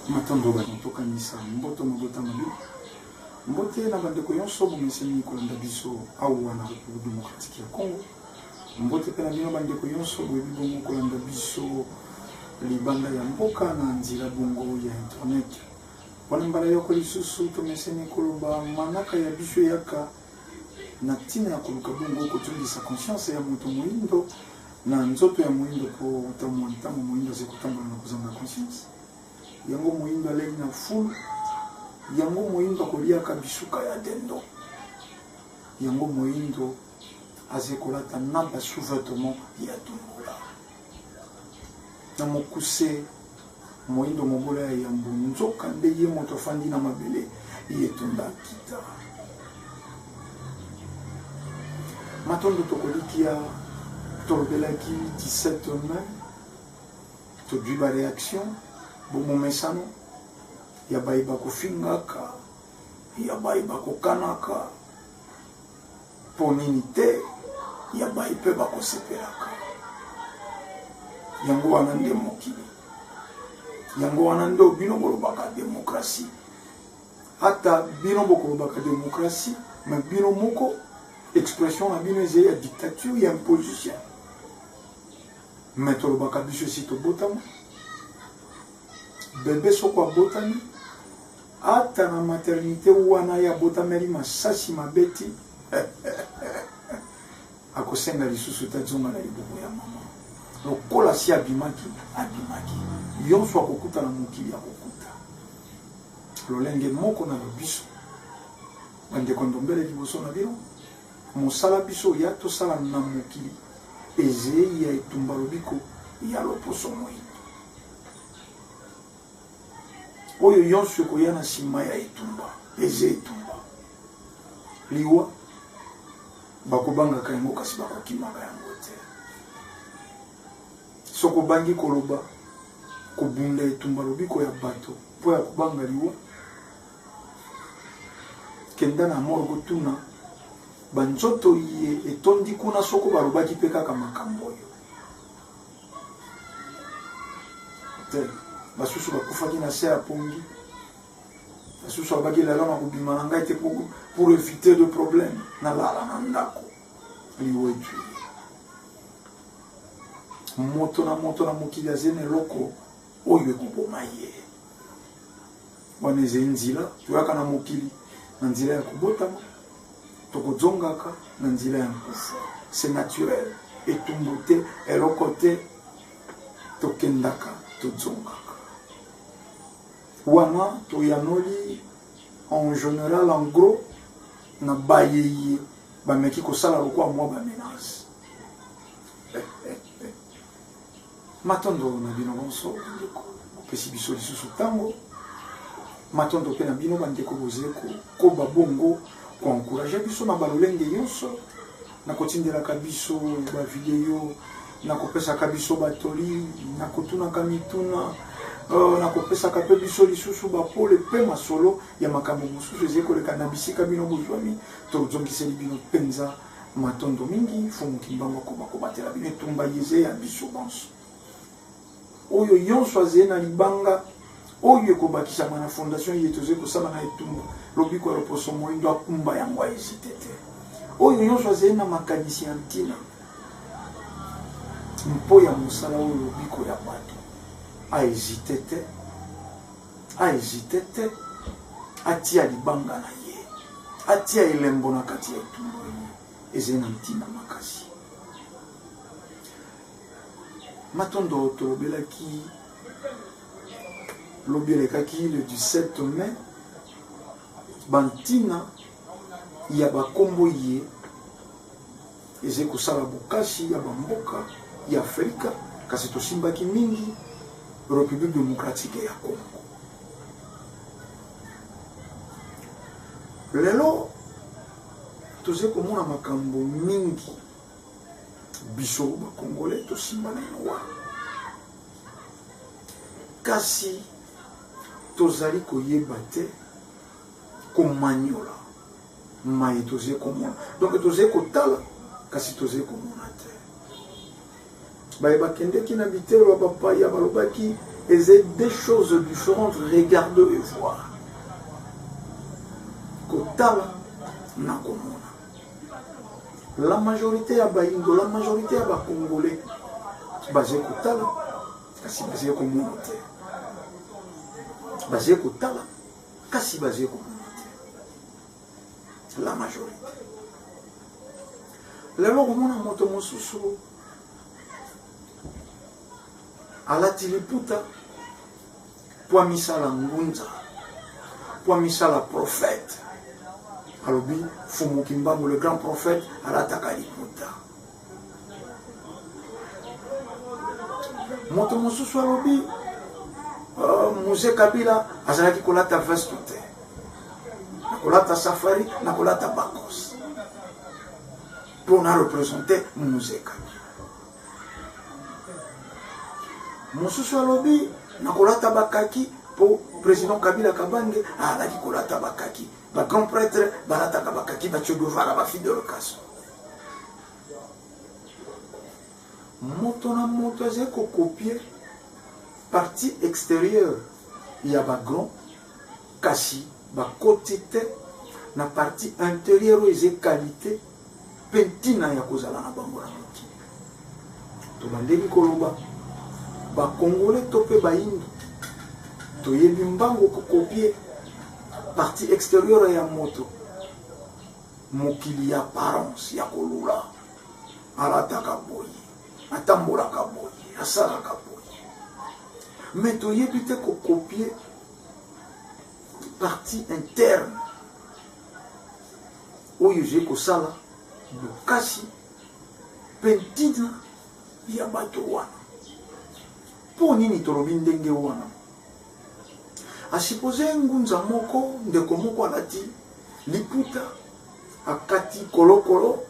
Matondo batoka nisa mboto mabota mabi mbote na bandeko yonso bomeseni kolanda biso awa na République démocratique ya Congo mbote pe na bino bandeko yonso boyebi bongo kolanda biso libanda ya mboka na nzela bongo ya internet wana mbala yoko lisusu tomeseni koloba manaka ya biso yaka na tina ya koluka bongo kotungisa conscience ya moto moindo na nzoto ya moindo po utamu moindo zekutambola na kuzanga conscience yango moindo alei na fulu yango moindo koliaka bisuka ya dendo yango moindo azekolata na basouvetement ya tumbola na mokuse moindo mobola ya yambo nzoka nde ye moto afandi na mabele yetonda kita matondo tokolikia tolobelaki 17 mai todwi ba réaction bomomesano ya bayi bakofingaka ya bayi bakokanaka po nini te ya bayi mpe bakosepelaka yango wana nde mokili yango wana nde bino bolobaka démocratie ata bino bokolobaka démocratie mais bino moko expression na bino ezali ya dictature ya imposition mais tolobaka biso si tobotama bebe soko abotami ata na maternité wana ya botameli masasi mabeti akosenga lisusu tazonga na liboko ya mama lokola si abimaki yonso akokuta na mokili akokuta lolenge moko na lobiso bandeko ndombele liboso na bino mosala biso ya tosala na mokili ezei ya etumba lobiko ya loposo moyindo oyo yonso koya na nsima ya etumba eze etumba liwa bakobangaka yango kasi bakokimaka yango te soko bangi koloba kobunda etumba lobiko ya bato mpo ya kobanga liwa kenda na morgo tuna banzoto ye etondi kuna soko balobaki mpe kaka makambo oyo te basusu bakufaki na se ya pongi basusu abaki lala na kobima na ngai te pour éviter de problème na lala na ndako liwa etui moto na mokili azene eloko oyo ekoboma ye wana eze nzela toyaka na mokili na nzela ya kobotama tokozongaka na nzela ya nkufa c'est naturel etumbu te eloko te tokendaka tozongaka wana toyanoli en général en gros na bayeye bameki kosala lokwa mwa bamenase matondo na bino bonso kopesi biso lisusu ntango matondo mpe na bino bandeko bozeko koba bongo koencourage biso na balolenge nyonso na kotindelaka biso bavideo na kopesaka biso batoli na kotunaka mituna na kopesaka mpe biso lisusu bapole mpe masolo ya makambo mosusu ezali koleka na bisika bino bozwami tozongiseli bino mpenza matondo mingi fomoki mbango akoma kobatela bino etumba yeze ya biso bonso oyo yonso azali na libanga oyo ekobakisama na fondation ye tozali kosala na etumba lobiko ya loposo moindo akumba yango aezite te oyo nyonso azali na makanisi ya ntina mpo ya mosala oyo lobiko ya bato aezite te atia libanga na ye atia elembo na kati ya etumba ezali na ntina makasi matondo tolobelaki lobi elekaki le 17 mai bantina ya bakombo ye ezali kosala bokasi ya bamboka ya Afrika kasi tosimbaki mingi République démocratique ya Congo lelo tozali komona makambo mingi biso bakongole tosimba na yango wana kasi tozali koyeba te komanyola maye tozali komona donc tozali kotala kasi tozali komona te baye bakendeki na bitelo ya bapaya balobaki Et c'est des choses différentes, regardez et voir. Kotala na komona. La majorité à Baïndo, la majorité à Congolais, basé Kotala, kasi basé communauté. Basé Kotala, kasi basé communauté. La majorité. Lelo komona moto mosusu alati liputa po misala ngunza, po misala prophète. Alobi Fumu Kimbangu, le grand prophète, alataka liputa. Moto mosusu alobi Muse Kabila azalaki kolata veste te. Nakolata safari, nakolata bakos. Pour na représenter Muse Kabila. Mosusu alobi nakolata bakaki pour président Kabila Kabange alaki kolata bakaki. Le grand prêtre balata kabakaki ba tchodovara ba fidèle kaso. Moto na moto azeko copier partie extérieure il y a ba grand kasi ba côté na partie intérieure eze qualité pentina ya kozala na bango na moki. To bandeli koloba ba congolais topé ba indu to yebi mbango ko copier partie extérieure ya moto mokili ya apparence ya kolula alataka boyi atambolaka boyi asalaka boyi mais toyebi te kokopier partie interne oyo je kosala bokasi pentina ya bato wana mpo nini tolobi ndenge wana. A supposer ngunza moko ndeko moko alati liputa akati kolokolo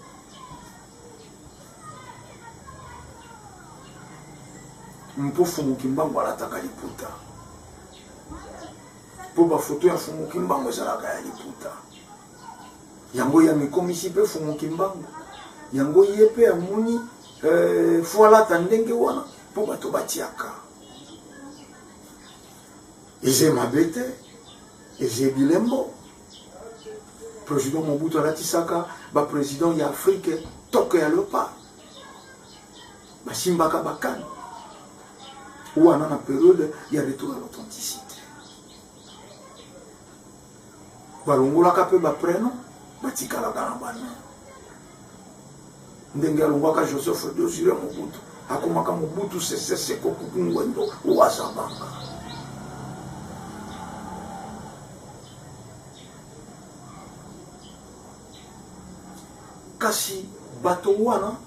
mpo Fumu Kimbangu alataka liputa po ba foto ya Fumu Kimbangu ezalaka ya liputa yango ya mikomisi pe Fumu Kimbangu yango ye pe amoni fo alata ndenge wana po bato batiaka. Eze Mabete, Eze Bilembo, président Mobutu alatisaka, ba président ya Afrique, toke ya lepa, ba simbaka bakani, ou en a période, il y a retour à l'authenticité. Balongola kape ba prénom, ba tikala galambana. Ndenge alongwaka Joseph Désiré Mobutu, akomaka Mobutu c'est kokukungwendo, ou azabanga. Kasi bato wana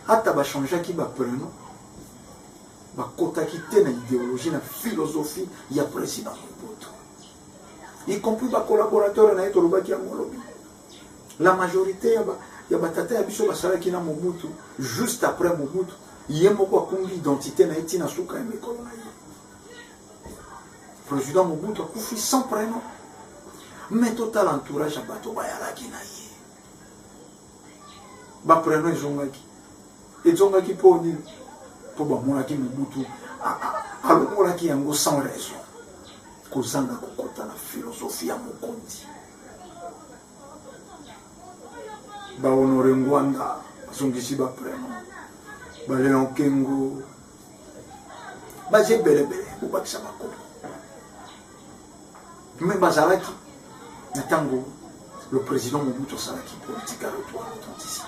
hata ba changeaki ba prénom ba kotaki te na idéologie na philosophie ya président Mobutu, y compris ba collaborateur na eto lobaki ya molobi. La majorité ya ba tata ya biso basalaki na Mobutu juste après Mobutu ye moko akungi identité na eti na suka ya mikolo na ye. Président Mobutu akufi sans prénom mais total entourage ya bato bayalaki na ye. Ba prénom ezongaki po nini po bamonaki Mobutu alongolaki yango sans raison kozanga kokota na philosophie ya mokonzi. Bahonore Ngwanda bazongisi ba prénom ba Léon Kengo baje belebele kobakisa bakolo mais bazalaki na tango le président Mobutu asalaki politique à retour à l'authenticité.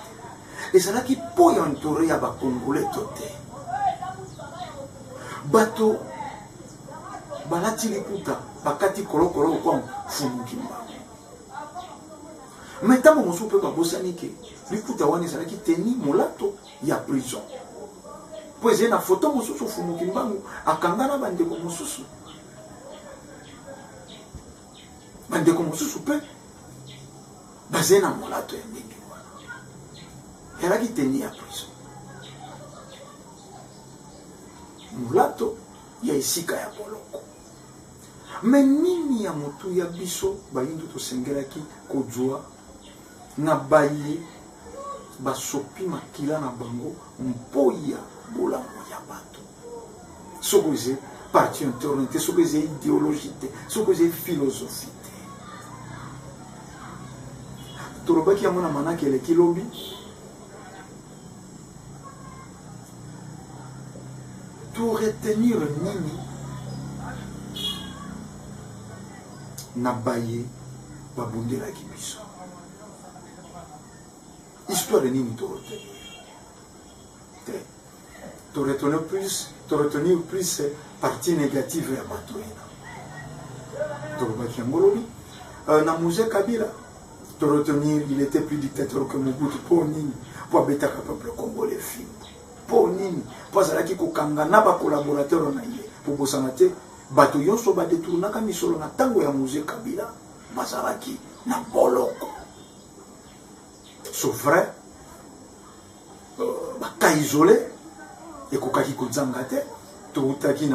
Et c'est là qui peut entourer à Congolais toté. Bato balati liputa bakati kolokolo kwa Fumu Kimbangu. Mais tant que nous sommes pas bosanike, liputa wana c'est là qui teni molato ya prison. Pues na photo mususu Fumu Kimbangu akangana bandeko mususu. Bandeko mususu pe bazena molato ya ndenge. Elle a quitté à prison. Mulato ya isika ya boloko. Mais nini ya motu ya biso bayindu to sengelaki kozwa na baye basopi makila na bango mpoya bolango ya bato. Sokoze parti interne, ce que c'est idéologie, ce que c'est philosophie. Torobaki ya mona manaki eleki lobi to retenir nini na baye babundelaki biso. Histoire nini to retenir to retenir plus partie négative ya bato ina. Torobaki yango lobi na Moïse Kabila de retenir, il était plus dictateur que Mobutu. Pour nini, pour abeta le peuple congolais film. Pour nini, pour zalaki ko kanga na ba collaborateur na ye. Pour bosanate, bato yonso ba détourna ka misolo na tango ya Moïse Kabila, bazalaki na boloko. C'est vrai, ba isolé, et kokaki ko zangate, to utaki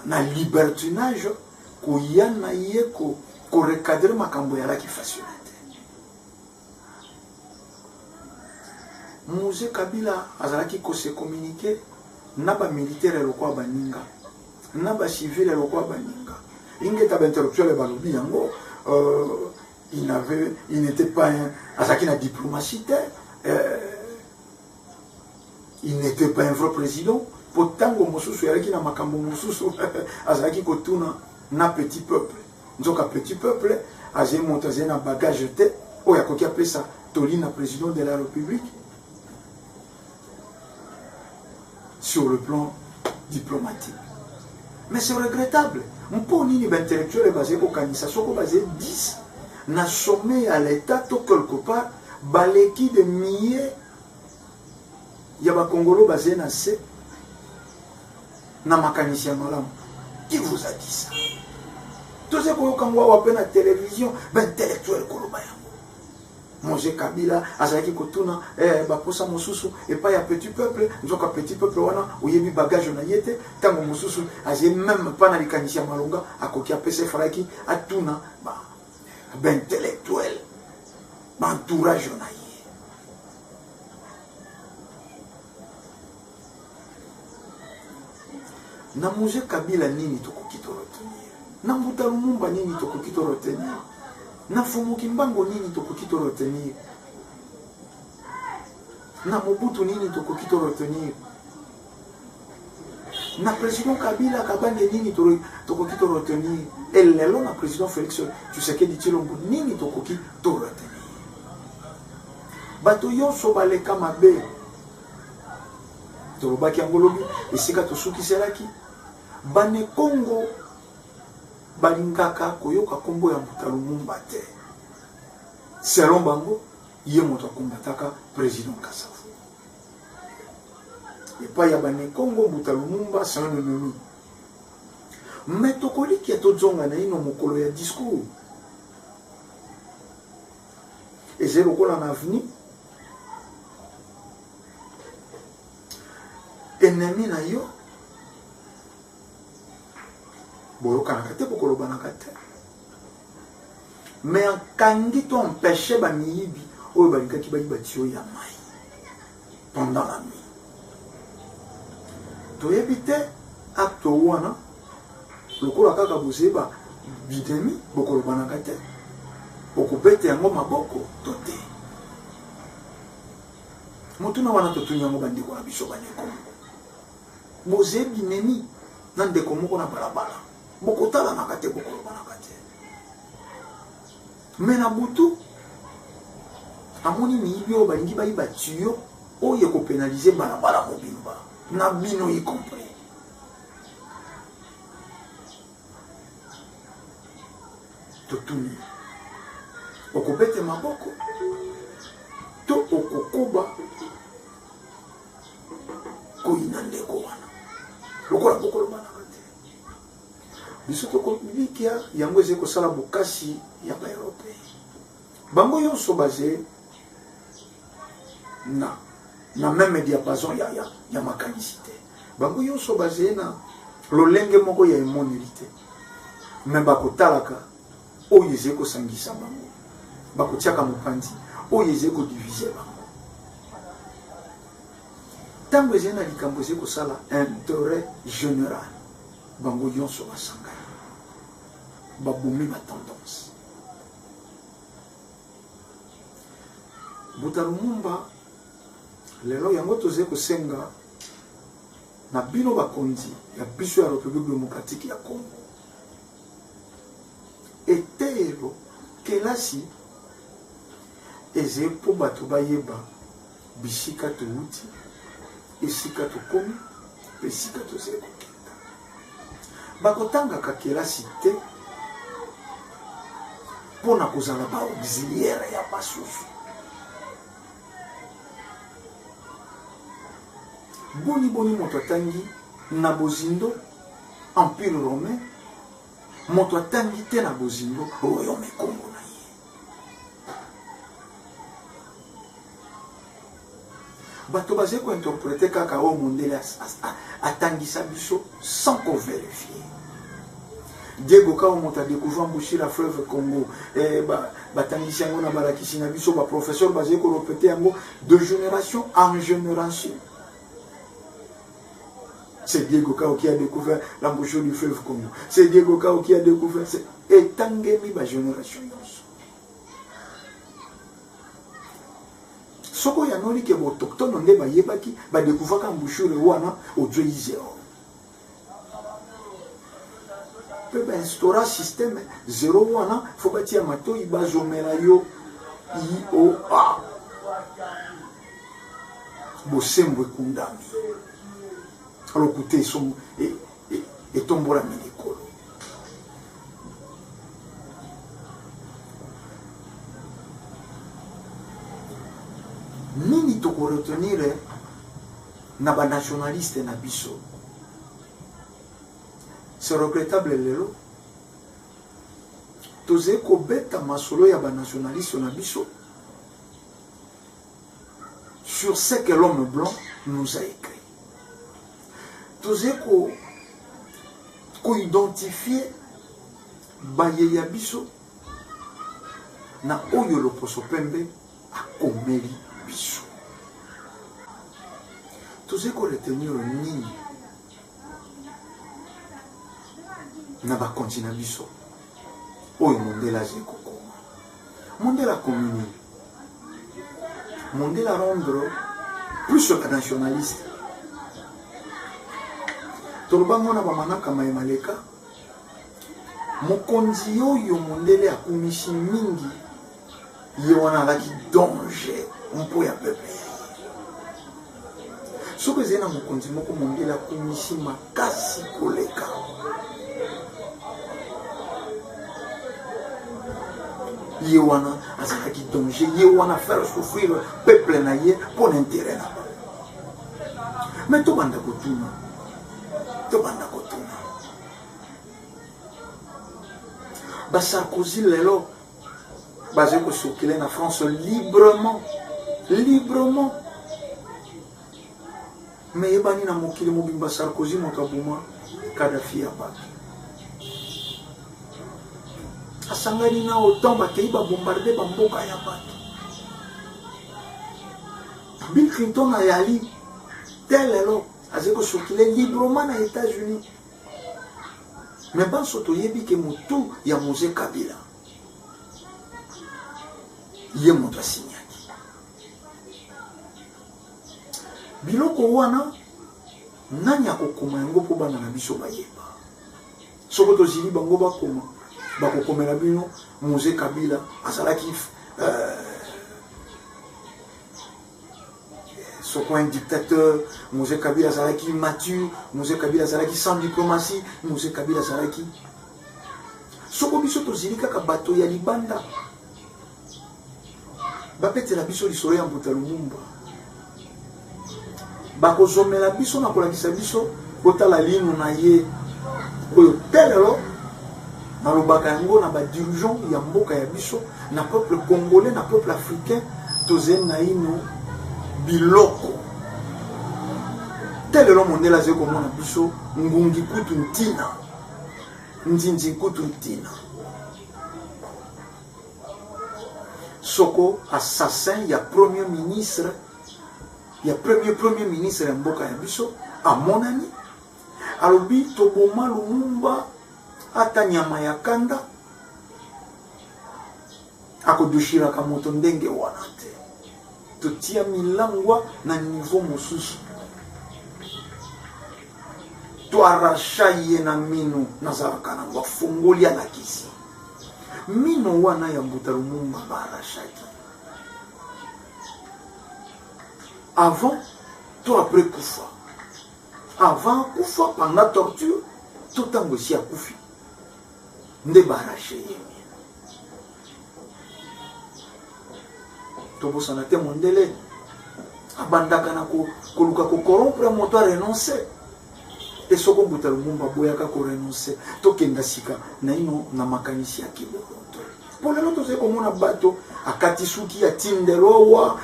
na libertinage, ko yana ye ko recadrer makambo ya la ki fashion. Moïse Kabila azalaki ko se communiquer na ba militaire lokwa baninga na ba civil lokwa baninga ingeta ba intellectuel balobi yango il n'était pas azalaki na diplomatie il n'était pas un vrai président potango mosusu yalaki na makambo mosusu azalaki ko tuna na petit peuple nzoka petit peuple azé montaze na bagage te oya koki apesa tolina président de la République. Sur le plan diplomatique. Mais c'est regrettable. Pour nini intellectuel est basé au Kanisa, soko basé 10 na sommet à l'état tout quelque part baleki de milliers yaba Congolo basé na C na makanisia malam. Qui vous a dit ça? Tout ce qu'on kangwa wape na télévision, intellectuel koloba yango. Moïse Kabila azalaki kotuna baposa mosusu et pas ya petit peuple nzoka petit peuple wana oyebi bagage na yete tango mosusu aze même pas na likanisia malonga akoki apese faraki atuna ba intellectuel ba entourage na ye. Na Moïse Kabila nini tokoki to retenir? Na Mbuta Lumumba nini tokoki to retenir? Na Fumu Kimbango nini tokoki to retenir? Na Mobutu nini tokoki to retenir? Na président Kabila Kabande nini tokoki to retenir? Et lelo na président Félix Tshisekedi Tshilombo nini tokoki to retenir? Bato yonso baleka mabe tolobaki yango lobi esika tosukiselaki bane Kongo balingaka koyoka kombo ya Mbuta Lumumba te. Selon bango, ye moto akombataka président Kasavu. Et pas ya bane Kongo Mbuta Lumumba c'est un ennemi. Mais tokoli ki atozonga na ino mokolo ya discours. Et c'est lokola na avenir. Ennemi na yo boyoka na kate pokoloba na kate. Mais en kangi to empêcher ba miyibi oyo balikaki bayibati ya mai pendant la nuit. To éviter acte wana lokola kaka boseba bidemi bokoloba na kate okubete yango maboko tote. Motuna wana totunya ngo bandiko na biso baneko. Bozebi nemi na ndeko moko na balabala. Bokotala na kate bokoloba na kate. Mais na butu amoni miyibi oyo balingi bayiba tuyo oyo ko pénaliser balabala mobimba na bino y compris. Totuni okobete maboko to okokoba koyina ndeko wana lokola bokoloba na kate. Biso tokobilikia yango eze kosala bokasi ya ba Européen. Bango yonso basé na même diapason ya makanicité. Bango yonso basé na lolenge moko ya immonité. Mais bakotalaka oyo eze kosangisa bango. Bakotiaka mopandi oyo eze kodiviser bango. Tango eze na likambo eze kosala intérêt général. bango yonso basangani babomi ba tendance. Buta Lumumba lelo yango toze kosenga na bino bakonzi ya biso ya République démocratique ya Congo etelo kelasi eze po bato bayeba bisika touti esika tokomi esika toze kokenda bakotangaka kelasi te mpona kozala ba auxiliaire ya basusu. Boni moto atangi na bozindo empire romain, moto atangi te na bozindo royaume Congo na ye. Bato baze ko interpréter kaka o mondele atangisa biso sans qu'on vérifie. Diego Kao moto a découvert mbouchi la fleuve Congo batangisi yango na balakisi na biso ba professeur baze ko répéter yango de génération en génération. C'est Diego Kao qui a découvert l'embouchure du fleuve Congo. C'est Diego Kao qui a découvert... Et tangemi ba génération yonso. Soko ya noli ke autochtone nde ba yebaki ba découvert l'embouchure wana au Djoizeo. Peut ba instaurer système zéro wana faut bati ya mato ibazomela yo IOA. Bosembo kundami. Alors écoutez, ils sont et tombent la mini-école. Nini to retenir na ba nationaliste na biso. C'est regrettable lelo. Toze ko beta masolo ya ba nationaliste na biso sur ce que l'homme blanc nous a écrit. Toze ko identifier baye ya biso na oyo loposo pembe akomeli biso. Toze ko retenir nini na ba kontina biso oyo mondela zeko koma. Mondela commune. Mondela rendre plus que nationaliste. Tolobango na bamanaka mayemaleka mokonzi oyo mondele akumisi mingi ye wana alaki danger mpo ya peuple. Soki ezali na mokonzi moko mondele akumisi makasi koleka ye wana azalaki danger, ye wana faire souffrir peuple na ye pour l'intérêt na ba. Mais tobanda kotuna ba Sarkozy lelo baze ko circuler na France librement mais ebani na mokili mobimba Sarkozy mokabuma Kadhafi ya bato asangani na autant bakei ba bombarder ba mboka ya bato. Bill Clinton ayali tel lelo azeko circuler librement aux États-Unis. Mais ban soto yebi ke mutu ya Mose Kabila. Ye moto asinyaki. Biloko wana nani akokoma yango po bana na biso bayeba. Soko to zili bango bakoma bakokomela bino Mose Kabila azalaki Soko un dictateur, Mose Kabila Zalaki immature, Mose Kabila Zalaki sans diplomatie, Mose Kabila Zalaki. Soko biso tozilika ka bato ya libanda. Bapete la biso lisolo ya Buta Lumumba. Bako zomela biso na kolakisa biso kotala linu na ye. Oyo telelo na lobaka yango na ba dirigeant ya mboka ya biso, na peuple congolais, na peuple africain, tozen na ino biloko telelo mondela zeko mona biso ngungi kutu ntina njinji kutu ntina soko assassin ya premier ministre ya premier ministre ya mboka ya biso amonani alobi toboma Lumumba ata nyama ya kanda akodushiraka moto ndenge wana te. Totia milangwa na niveau mosusu. Toarasha ye na mino nazalaka na wafungoli alakisi. Mino wana ya Mbuta Lumumba barashaki. Avant, tout après kufa. Avant kufa, pendant torture, tout en aussi à kufi. Nde barashe ye. Tobo sanate mondele. Abandaka na koluka ko corrompre moto a renoncer. Et ce qu'on Mbuta Lumumba boyaka ko renoncer. Tokenda sika na ino na makanisi ya kiboto. Pour le autres, c'est comme on a bateau à Katisuki, à Tinderowa,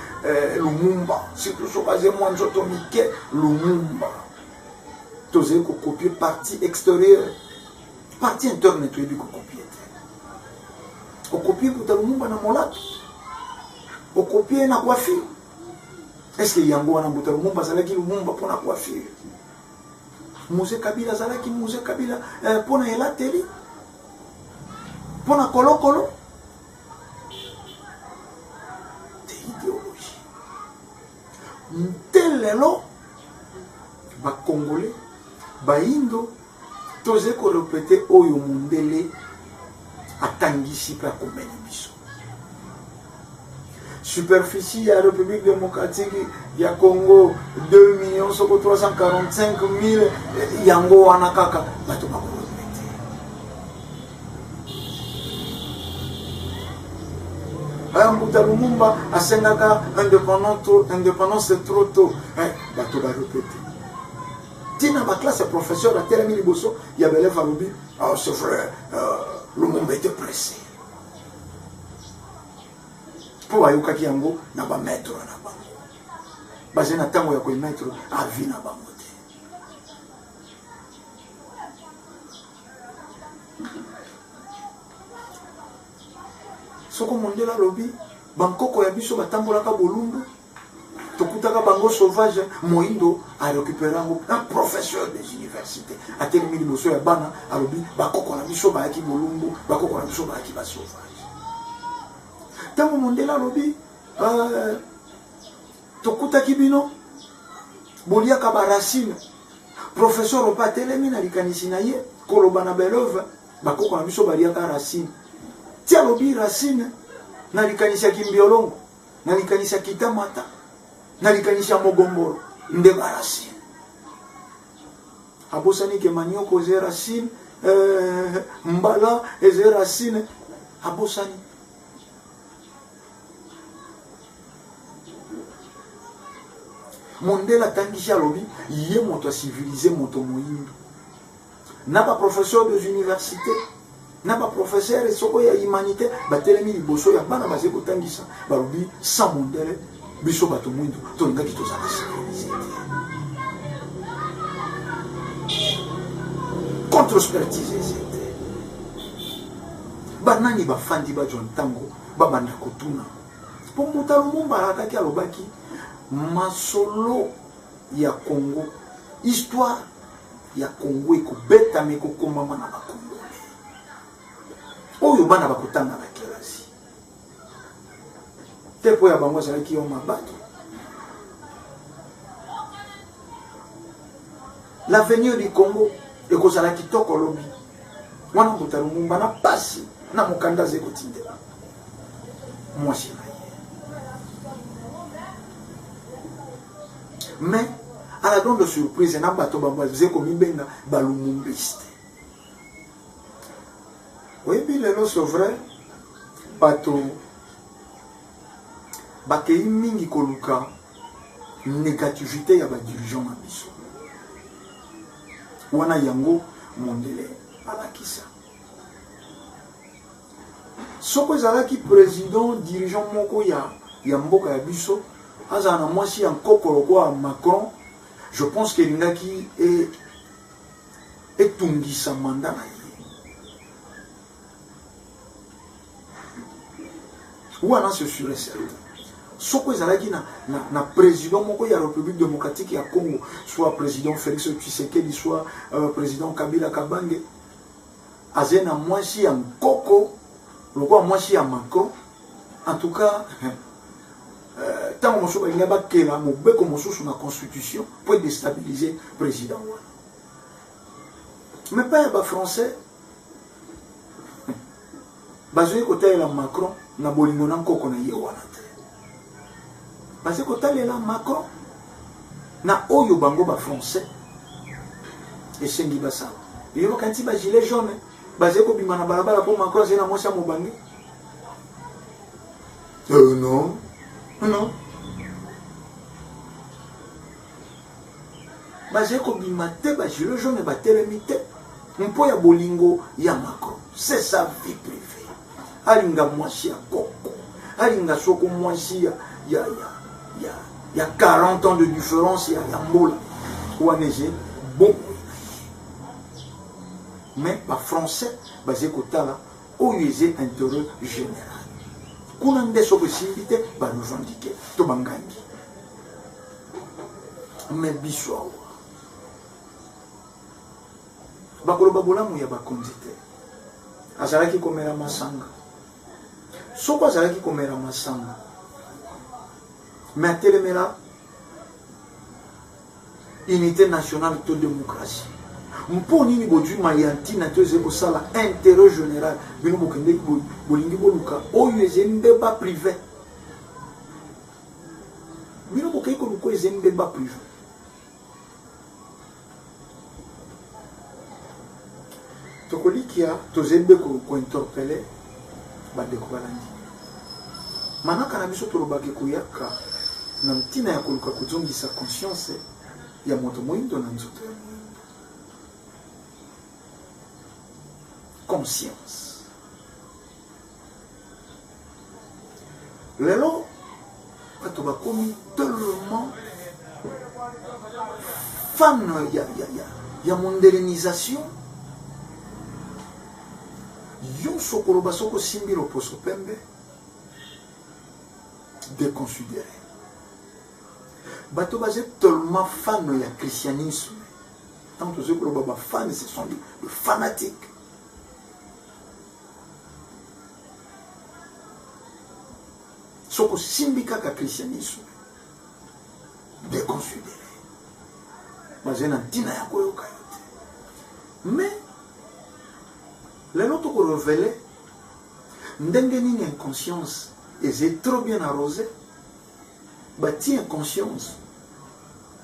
Lumumba. Si tout ce que j'ai moi, Jotomike, Lumumba. Tous ces copier partie extérieure, partie interne, tu es du copier. Au copier pour Lumumba dans mon lac. Au copier na coiffure. Est-ce qu'il y a un bon Mbuta Lumumba, ça qui Lumumba pour la coiffure? Musée Kabila, ça qui Musée Kabila, pour la télé, pour la colo. Ntelelo ba Congolais ba Indo toze ko répéter oyo mondele atangisi pa komena biso. Superficie ya République démocratique ya Congo 2 345 000 yango wana kaka bato ba ko Mbuta Lumumba a Sengaga indépendance trop tôt. Bato va répéter. Tina ma classe professeur à Telemi Liboso, il y avait les Faloubi. Oh, ce frère, Lumumba était pressé. Pour Ayuka Kiango, n'a pas maître na bango. Bazena tango ya ko maître a vie na bango. Soko mondela lobi bankoko ya biso batambolaka bolumbu tokutaka bango sauvage moindo a récupéré un professeur des universités a terminé liboso ya bana alobi bakoko na biso bayaki bolumbu bakoko na biso bayaki ba sauvage tango mondela lobi tokutaki bino boliaka ba racine professeur opa telemi na likanisi na ye koloba na belove bakoko na biso baliaka racine tia lobi racine nalikanisa kimbiolongo nalikanisa kitamata nalikanisa mogomboro nde racine abosani ke manioko ze racine mbala ze racine abosani mondela tangisi alobi ye moto civilisé moto moyindo na ba professeur des universités na ba professeur soko ya humanité batelemi liboso ya bana baze kotangisa balobi sans mondele biso bato mwindo tolingaki tozala civilisé contre-expertise c'était banani bafandi bajo ntango babanda kotuna po Mbuta Lumumba akaki alobaki masolo ya Congo histoire ya Congo ekobeta meko komama na bakongo oyo bana bakutanga na kelasi tepo ya bango azalaki yo mabato l'avenir du Congo ekozala kitoko lobi wana Mbuta Lumumba na pasi na mokanda zekotindela mwasi na ye mais à la grande surprise na bato bango zekomi benga balumumbiste. Oui, puis les c'est vrai, bato bakei mingi koluka négativité ya ba dirigeant na biso. Wana yango mondele alakisa. Soko ezalaki président dirigeant moko ya mboka ya biso, azana mwasi ya nkokolo kwa Macron, je pense que lingaki etungisa mandat na ye. Wana c'est sûr et certain. Soko ezalaki na président moko ya République démocratique ya Congo, soit président Félix Tshisekedi, soit président Kabila Kabange, azena mwasi ya Nkoko, lokwa mwasi ya Macron. En tout cas, tant que il n'y a pas que la mobeko mosusu na constitution pour déstabiliser le président. Mais pas les Français. Basé côté la Macron na bolingo na Nkoko na yewana te. Basé côté la Macron na oyo bango ba Français. Et sengi basa. Yo kanti ba gilet jaune basé ko bimana balabala pour Macron zena mwasa mobangi. Non. Non. Basé ko bimate ba gilet jaune ba telemite. Mpo ya bolingo ya Macron. C'est sa vie privée. Alinga mwasi ya Koko. Alinga soko mwasi ya 40 ans de différence ya Mbola. Ou anége bon. Mais les Français, basé kotala, oyo eze intérêt général. Kuna nde soko simbite ba nous indiquer to bangangi. Mais biso bakolo babolamu ya bakondite. Azalaki komera masanga. Soko azalaki komera masanga. Mais atelemela unité nationale de démocratie. Mpo nini bodwi mayanti na teze ko sala intérêt général bino bokende bolingi boluka oyo ezembe ba privé. Bino bokei ko luko ezembe ba privé. Tokolikia tozembe ko interpeller ba dekobalandi. Manaka na biso tolobaki kuyaka na mtina ya koluka kuzongisa conscience ya moto moindo na nzoto. Conscience. Lelo, quand on va commis tellement fan, il y a modernisation. Yon sokolo basoko simbiro poso pembe déconsidéré. Bato basé tellement fan il y a christianisme. Tant que ceux que baba fan ce sont des fanatiques. Soko simbika ka christianisme déconsidéré. Basé na tina ya koyoka yote. Mais les autres qui révélent, n'dengeni inconscience, et c'est trop bien arrosé, bâti inconscience,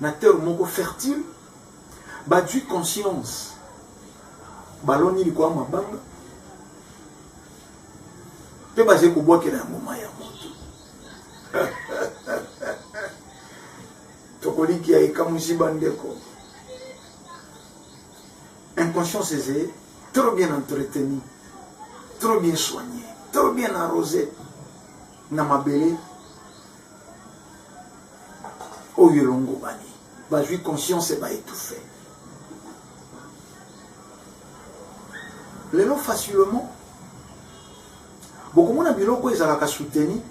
na terre moko fertile, bâti conscience, baloni likwa mabanga, te basé ko bois kela moment ya moto. Tokoli ki ay kamusi bandeko. Inconscience est trop bien entretenu, trop bien soigné, trop bien arrosé. Namabele, Oyelongo Bani, Bajui conscience et étouffé. Les lots facilement, beaucoup de gens biloko ezalaka soutenu,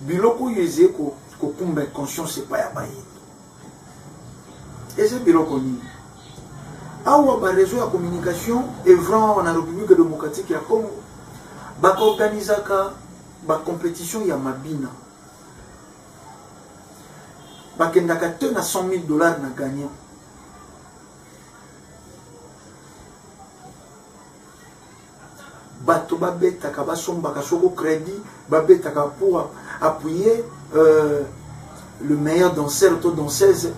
biloko yeze ko kumba conscience et pas ya bayi. Et c'est biloko ni. Awa ba réseau de communication œuvrant en République démocratique ya Congo ba organisaka ba compétition ya mabina ba kendaka te na $100,000 na gagnant bato babetaka basombaka soko crédit babetaka pour appuyer le meilleur danseur ou danseuse.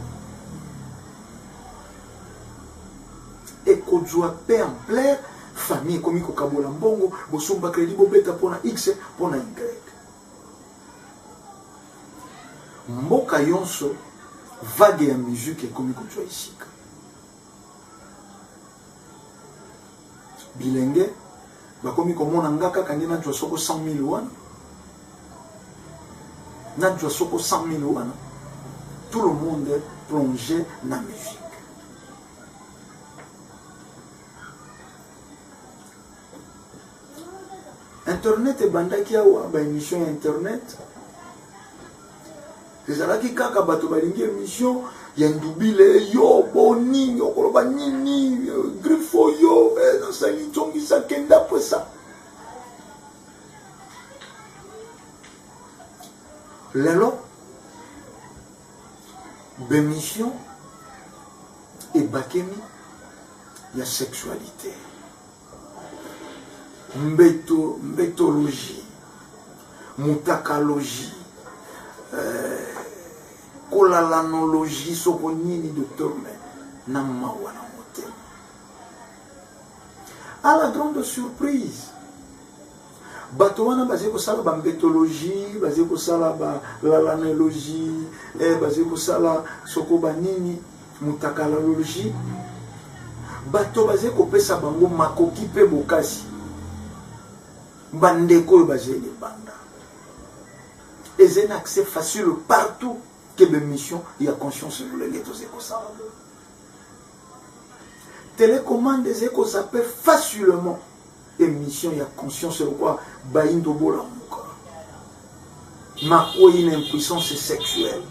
Et qu'on doit payer en plein famille comme il faut kabola mbongo bosumba crédit bobeta pour X pour Y. Mboka yonso vague ya musique comme il faut ici. Bilenge bakomi komona ngaka kandi na jwa soko 100,000 wana. Na jwa soko 100,000 wana. Tout le monde est plongé dans la musique. Internet et bandaki awa ba émission internet ezalaki kaka bato balingi émission ya ndubile yo boni okoloba nini grifo yo nasali nzongisa kenda pwesa lelo bémission ebakemi ya sexualité mbetologie mutakalogie kolalanologie soko nini docteur me na mawa na motema. À la grande surprise bato wana baze kosala bambetologie baze kosala balalanologie baze kosala soko banini mutakalologie bato baze kopesa bango makoki pe bokasi bandeko oyo baze libanda eza un accès facile partout que bémission ya conscience lolenge toze kosala télécommande eze kozape facilement émission ya conscience lokwa bayindo bola muka makoyi na impuissance sexuelle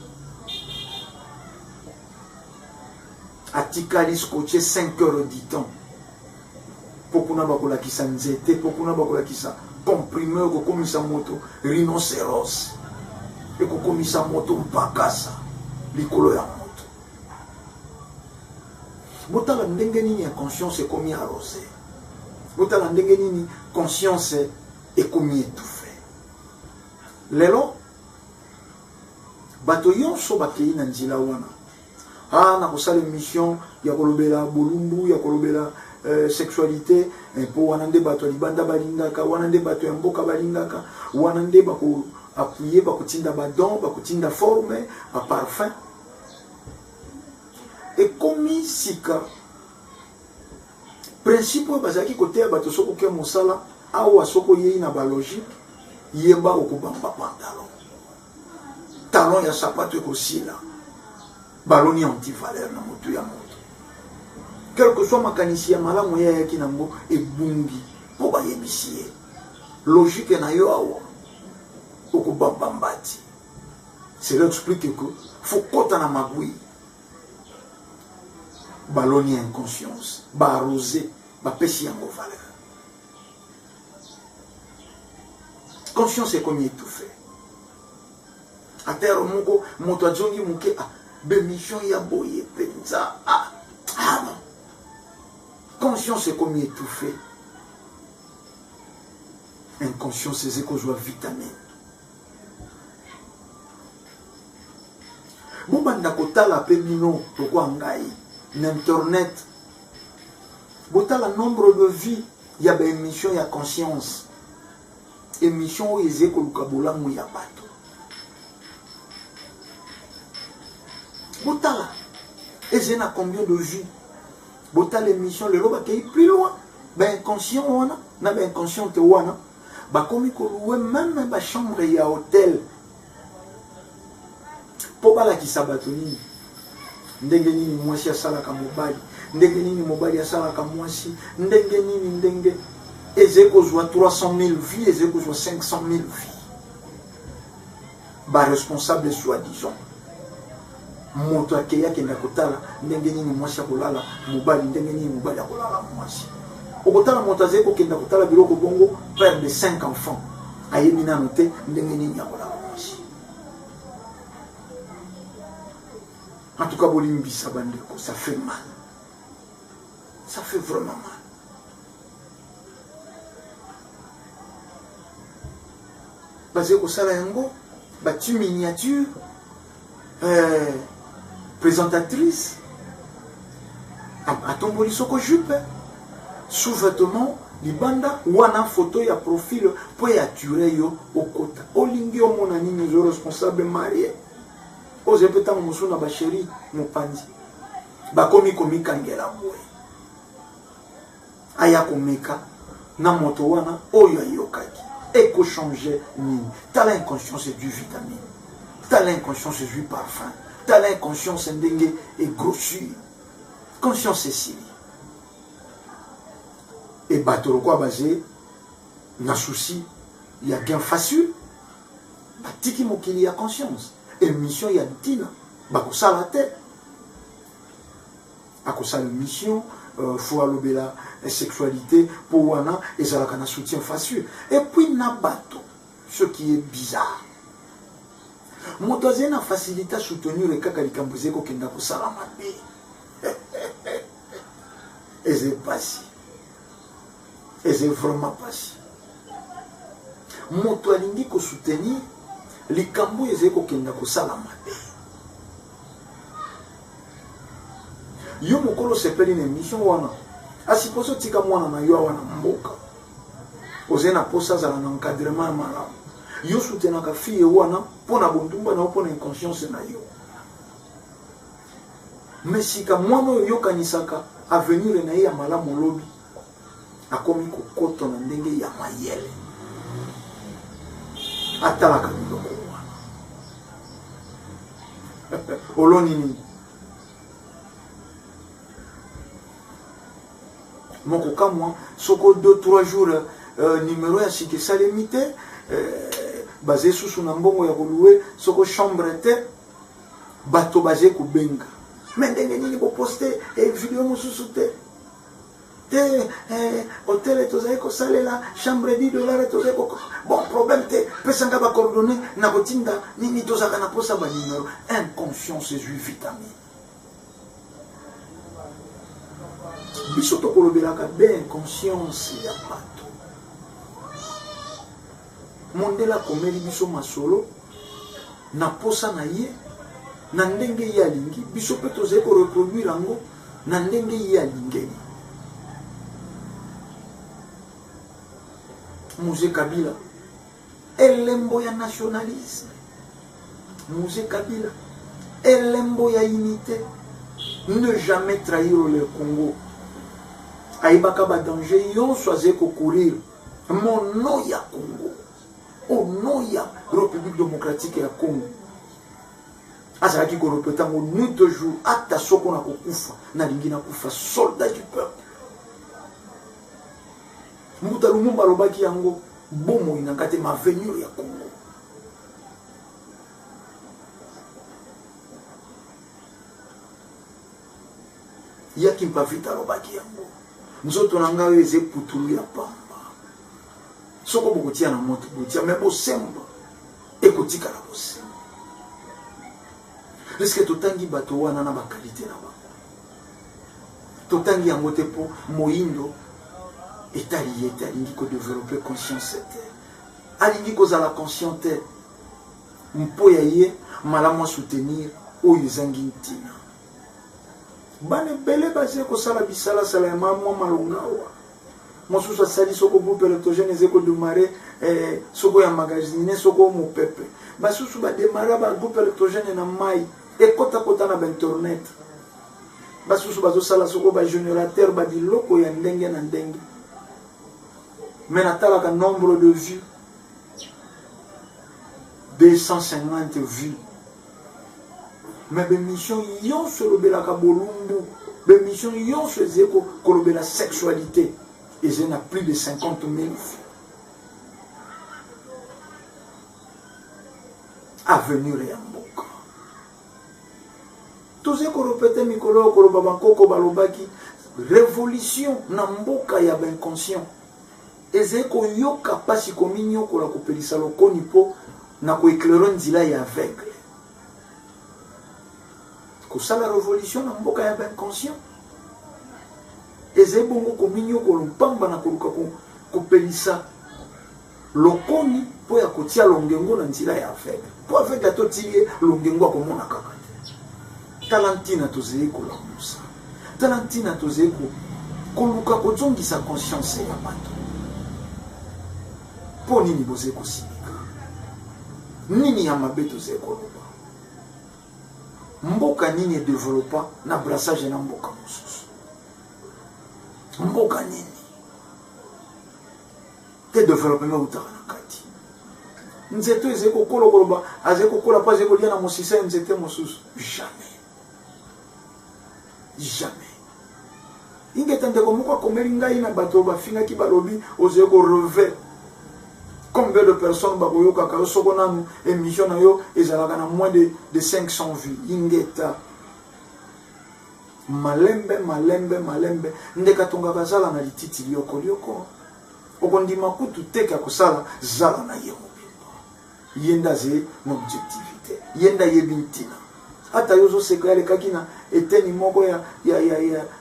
atikali scotché 5 heures du temps pokuna bakolakisa nzete pokuna bakolakisa comprimé kokomisa moto rhinocéros ekokomisa moto mpakasa likolo ya moto botala ndenge nini ya conscience ekomi arrosé botala ndenge nini conscience ekomi étouffé lelo bato yonso bakei na nzela wana na kosala émission ya kolobela bolumbu ya kolobela sexualité mpo wana nde bato ya libanda balingaka wana nde bato ya mboka balingaka wana nde bako appuyer bakotinda badon bakotinda forme baparfum ekomi sika principe oyo bazalaki koteya bato soko ke mosala awa soko yei na balogique yeba okobamba pantalon talon ya sapato ekosila baloni antivaleur na motu ya moto quel que soit makanisi ya malamu yayaki nango ebungi mpo bayebisi ye logique na yo awa okobamba mbati cela explique que faut kota na magui baloni inconscience baarrosé bapesi yango valeur conscience ekomi étouffé atere moko moto azongi moke bémission ya boye penza non conscience ekomi étouffé inconscience eze kozwa vitamine bobanda kotala pe bino lokwa ngai na internet botala nombre de vie ya baémission ya conscience émission oyo eze koluka bolamu ya bato botala eze na combien de vie botala émission lelo bakei plus loin bainconscient wana na bainconsciente wana bakomi koluwe même bachambre ya hôtel mpo balakisa bato nini ndenge nini mwasi asalaka mobali ndenge nini mobali asalaka mwasi ndenge nini ndenge eze kozwa 300 000 vies eze kozwa 500 000 vies baresponsable soi-disant moto akei akenda kotala ndenge nini mwasi akolala mobali ndenge nini mobali akolala mwasi okotala moto azali kokenda kotala biloko bongo père de 5 enfants ayebi nano te ndenge nini akolala mwasi. En tout cas, Bolimbisa Bandeko, ça fait mal. Ça fait vraiment mal. Basé au Salayango, bâti miniature, présentatrice, à tomboli soko jupe, sous-vêtement, libanda, wana photo ya profil, pour y attirer yo au kota. Olingi o monani, nous responsable marié. Oze peta musuna ba chéri mopanzi bakomi komikangela boye aya komeka na moto wana oyo ayokaki eko changer nini tala inconscience du vitamine tala inconscience du parfum tala inconscience ndenge et grossure conscience ici et bato quoi basé na souci il y a gain facile batiki mokili ya conscience et émission ya ntina bakosala te akosala émission faut alobela sexualité pour wana ezalaka na soutien facile et puis na bato ce qui est bizarre moto azali na facilité à soutenir kaka likambo ezali kokenda kosala mabe ezali pasi ezali vraiment pasi moto alingi kosoutenir likambo ezali kokenda kosala mabe yo mokolo sepeli na émission wana asiposo tika mwana na yo wana mboka ozali na posa azala na encadrement ya malamu yo soutenaka fille wana mpona bondumba na yo mpona inconscience na yo mais sika mwana oyo yokanisaka avenir na ye ya malamu olobi akomi kokoto na ndenge ya mayele atalaka biloko wana oloni nini moko kamwa soko 2-3 jours numéro ya sike salemi te basé susu na mbongo ya koluwe soko chambre te bato basé kubenga mais ndenge nini boposte video mosusu te hôtel tozali kosalela chambre $10 tozali bon problème te pesanga bacoordonné na kotinda nini tozalaka na posa banimero inconscience ezwi vitamine biso tokolobelaka be inconscience ya bato mondela komeli biso masolo na posa na ye na ndenge ye alingi biso mpe tozali koreproduire yango na ndenge ye alingeli Musée Kabila elembo ya nationalisme Musée Kabila elembo ya unité ne jamais trahir le Congo aibaka ba danger yonso azali kocourir mon nom ya Congo au nom ya République démocratique ya Congo azalaki korepeta ngo nuit de jour ata soko na kokufa nalingi na kufa soldat du peuple Mbuta Lumumba alobaki yango bomo inangate ma venir ya Congo yaki mpavita alobaki yango nzoto na ngai eze putulu ya pamba soko bokotia na moto botia mais bosemba ekotika na bosemba Est-ce que totangi bato wana na bakalite na bango totangi yango te po moyindo etali alingi ko développer conscience te alingi kozala conscient te mpo ya ye malamu soutenir oyo ezangi ntina bana bele basé kosala bisala sala ya mamwa malongawa mosusu asali soko groupe électrogène ezeko démarrer soko ya magazine soko mo pepe basusu ba démarrer ba groupe électrogène na mai ekota kota na internet basusu bazo sala soko ba générateur ba biloko ya ndenge na ndenge mais natalaka nombre de vues 250 vues mais bémission yonso lobelaka bolumbu bémission yonso ezeko kolobela sexualité et na plus de 50 000 vues avenir ya mboka tozeko répéter mikolo koloba bankoko balobaki révolution na mboka ya inconscient ezeko yoka pasi kominyo kola kopelisa lokoni po na ko éclairer nzila ya aveugle kosala révolution na mboka ya inconscient ezebongo kominyo kolompamba na koluka kopelisa lokoni po ya kotia longengo na nzila ya aveugle po aveugle atotilie longengo akomona kaka talantina tozeli kolamusa talantina tozeli koluka kozongisa conscience ya bato po nini bozeli kosimika nini ya mabe tozeli koloba mboka nini edéveloppa na brassage na mboka mosusu mboka nini te développement utaka na kati nzete ezeli kokola koloba azeli kokola mpo azeli kolia na mosisa ya nzete mosusu jamais ingeta ndeko moko akomeli ngai na bato bafingaki balobi ozeli koreve Combien de personnes bakoyo kaka soko nanu émission na yo ezalaka na moins de 500 vues. Ingeta malembe ndeka tonga kazala na lititi lioko okondima kutu teka kosala zala na ye mobimba yenda ze na objectivité yenda yebintina ata yozo sekale kakina eteni moko ya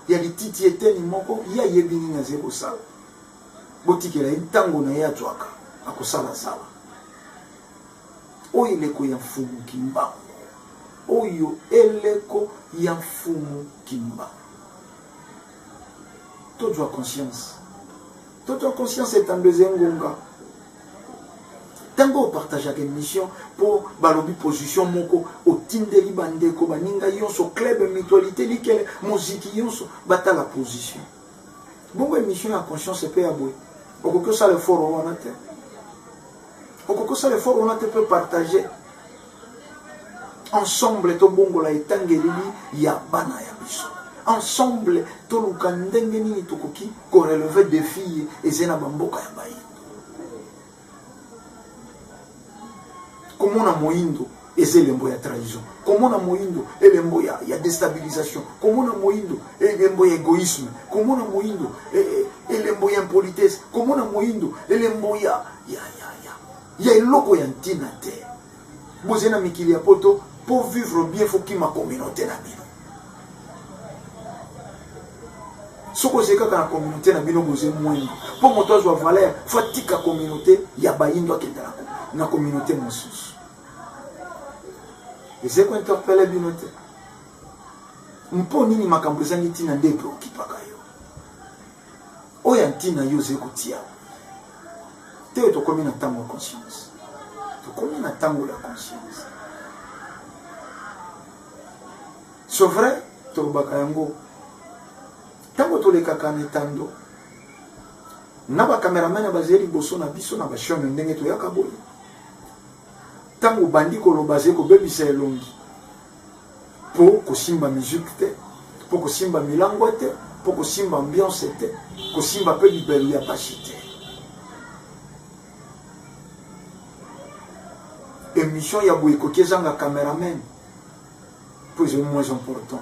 lititi eteni moko ya yebini na ze kosala botikela ntango na ya twaka akosala zala oyo eleko ya mfumu kimbango oyo eleko ya mfumu kimbango tozwa conscience est en deuxième gonga tango partageaka émission pour balobi position moko otindeli bandeko baninga yonso club mutualité likele muziki yonso batala position bongo émission ya conscience pe ya boye okoki osala effort wana te on a peut partager ensemble to bongo la etangelili ya bana ya biso ensemble to luka ndenge nini tokoki ko relever défi ezena bamboka ya bayindo komona moyindo ezelembo ya trahison komona moyindo elembo ya déstabilisation komona moyindo elembo ya égoïsme komona moyindo elembo ya impolitesse komona moyindo elembo ya eloko ya ntina te bozena mikili ya poto pour vivre bien faut qu'il ma communauté na bino soko zeka ka communauté na bino boze mwendo pour moto azwa valeur fatika communauté ya bayindo akendela na communauté mosusu ezeko interpeller bino te mpo nini makambo ezangi ntina nde preoccupaka yo oyo ntina yo zekotia te tokomi na ntango ya conscience tokomi na ntango ya conscience c'est vrai tolobaka yango ntango tolekaka na etando na bacameraman bazeli liboso na biso na bashone ndenge toyaka boye ntango bandi koloba ze kobebisa elongi mpo kosimba musique te mpo kosimba milangwa te mpo kosimba ambiance te kosimba mpe libelo ya bashi te émission ya boye koki ezanga cameraman po ezali moins important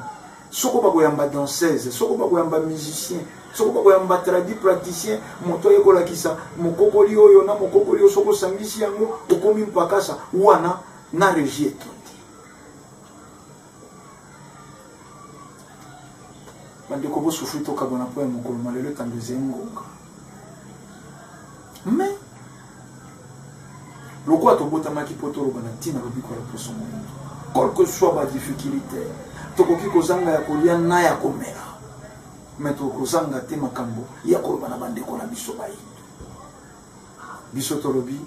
soko bakoyamba danseuse soko bakoyamba musicien soko bakoyamba tradi praticien moto ayekolakisa mokokoli oyo na mokokoli oyo soko osambisi yango okomi mpakasa wana na régie etondi bandeko bosufri tokabona mpo ya mokolo malelo etando ezali ngonga mais lokola tobotamaki mpo toloba na ntina lobikola poso moyindo quelle que soit badifficulté tokoki kozanga ya kolia na ya komela me tokozanga te makambo ya koloba na bandeko na biso bayindo biso tolobi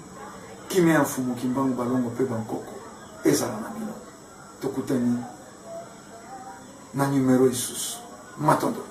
kimia ya mfumu kimbangu balongo mpe bankoko ezala na bino tokutani na numero lisusu matondo